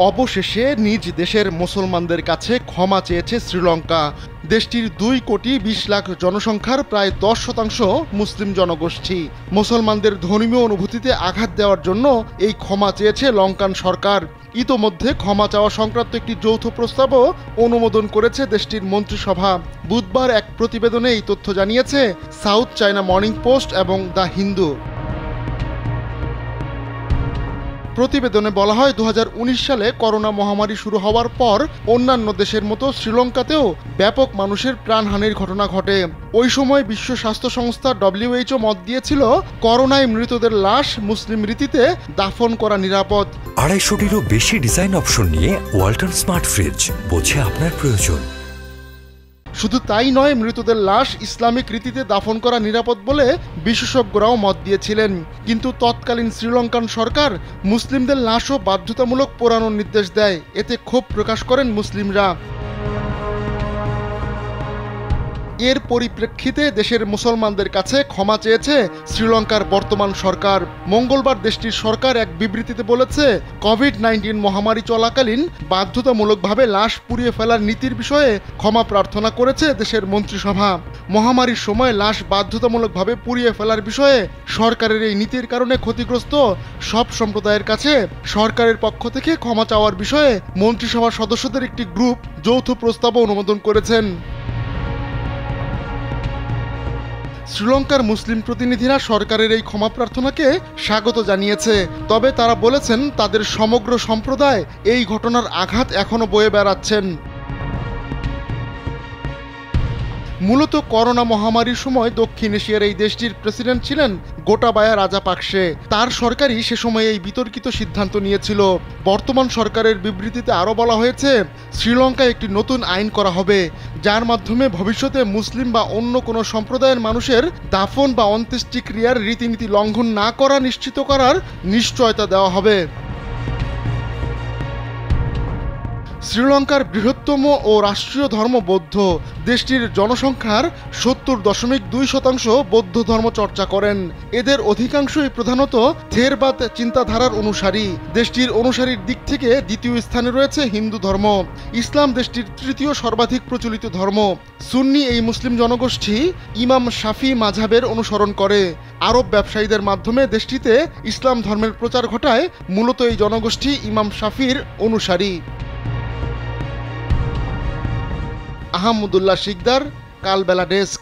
অবশেষে নিজ দেশের মুসলমানদের কাছে ক্ষমা চেয়েছে শ্রীলঙ্কা। দেশটির 2,20,00,000 জনসংখ্যার প্রায় 10% মুসলিম জনগোষ্ঠী। মুসলমানদের ধর্মীয় অনুভূতিতে আঘাত দেওয়ার জন্য এই ক্ষমা চেয়েছে লঙ্কান সরকার। ইতোমধ্যে ক্ষমা চাওয়া সংক্রান্ত একটি যৌথ প্রস্তাবও অনুমোদন করেছে দেশটির মন্ত্রিসভা। বুধবার এক প্রতিবেদনে এই তথ্য জানিয়েছে সাউথ চায়না মর্নিং পোস্ট এবং দ্য হিন্দু। প্রতিবেদনে বলা হয় 2019 সালে করোনা মহামারী শুরু হওয়ার পর অন্যান্য দেশের মতো শ্রীলঙ্কাতেও ব্যাপক মানুষের প্রাণহানির ঘটনা ঘটে। ওই সময় বিশ্ব স্বাস্থ্য সংস্থা WHO মত দিয়েছিল করোনায় মৃতদের লাশ মুসলিম রীতিতে দাফন করা নিরাপদ। 250-টিরও বেশি ডিজাইন অপশন নিয়ে ওয়ালটন স্মার্ট ফ্রিজ, বোঝে আপনার প্রয়োজন। শুধু তাই নয়, মৃতদের লাশ ইসলামিক রীতিতে দাফন করা নিরাপদ বলে বিশেষজ্ঞরাও মত দিয়েছিলেন। কিন্তু তৎকালীন শ্রীলঙ্কান সরকার মুসলিমদের লাশও বাধ্যতামূলক পোড়ানোর নির্দেশ দেয়। এতে ক্ষোভ প্রকাশ করেন মুসলিমরা। এর পরিপ্রেক্ষিতে দেশের মুসলমানদের কাছে ক্ষমা চেয়েছে শ্রীলঙ্কার বর্তমান সরকার। মঙ্গলবার দেশটির সরকার এক বিবৃতিতে বলেছে, কোভিড-19 মহামারী চলাকালীন বাধ্যতামূলকভাবে লাশ পুড়িয়ে ফেলার নীতির বিষয়ে ক্ষমা প্রার্থনা করেছে দেশের মন্ত্রিসভা। মহামারীর সময় লাশ বাধ্যতামূলকভাবে পুড়িয়ে ফেলার বিষয়ে সরকারের এই নীতির কারণে ক্ষতিগ্রস্ত সব সম্প্রদায়ের কাছে সরকারের পক্ষ থেকে ক্ষমা চাওয়ার বিষয়ে মন্ত্রিসভার সদস্যদের একটি গ্রুপ যৌথ প্রস্তাব অনুমোদন করেছেন। শ্রীলঙ্কার মুসলিম প্রতিনিধিরা সরকারের এই ক্ষমা প্রার্থনাকে স্বাগত জানিয়েছে। তবে তারা বলেছেন তাদের সমগ্র সম্প্রদায় এই ঘটনার আঘাত এখনো বয়ে বেড়াচ্ছেন। মূলত করোনা মহামারীর সময় দক্ষিণ এশিয়ার এই দেশটির প্রেসিডেন্ট ছিলেন গোটাবায়া রাজাপাকসে। তার সরকারই সে সময় এই বিতর্কিত সিদ্ধান্ত নিয়েছিল। বর্তমান সরকারের বিবৃতিতে আরও বলা হয়েছে, শ্রীলঙ্কায় একটি নতুন আইন করা হবে, যার মাধ্যমে ভবিষ্যতে মুসলিম বা অন্য কোনো সম্প্রদায়ের মানুষের দাফন বা অন্ত্যেষ্টিক্রিয়ার রীতিনীতি লঙ্ঘন না করা নিশ্চিত করার নিশ্চয়তা দেওয়া হবে। শ্রীলঙ্কার বৃহত্তম ও রাষ্ট্রীয় ধর্ম বৌদ্ধ। দেশটির জনসংখ্যার 70.2% বৌদ্ধ ধর্ম চর্চা করেন। এদের অধিকাংশই প্রধানত থেরবাদ চিন্তাধারার অনুসারী। দেশটির অনুসারীর দিক থেকে দ্বিতীয় স্থানে রয়েছে হিন্দু ধর্ম। ইসলাম দেশটির তৃতীয় সর্বাধিক প্রচলিত ধর্ম। সুন্নি এই মুসলিম জনগোষ্ঠী ইমাম শাফি মাযহাবের অনুসরণ করে। আরব ব্যবসায়ীদের মাধ্যমে দেশটিতে ইসলাম ধর্মের প্রচার ঘটায় মূলত এই জনগোষ্ঠী ইমাম শাফির অনুসারী। আহমদুল্লাহ শিকদার, কালবেলা ডেস্ক।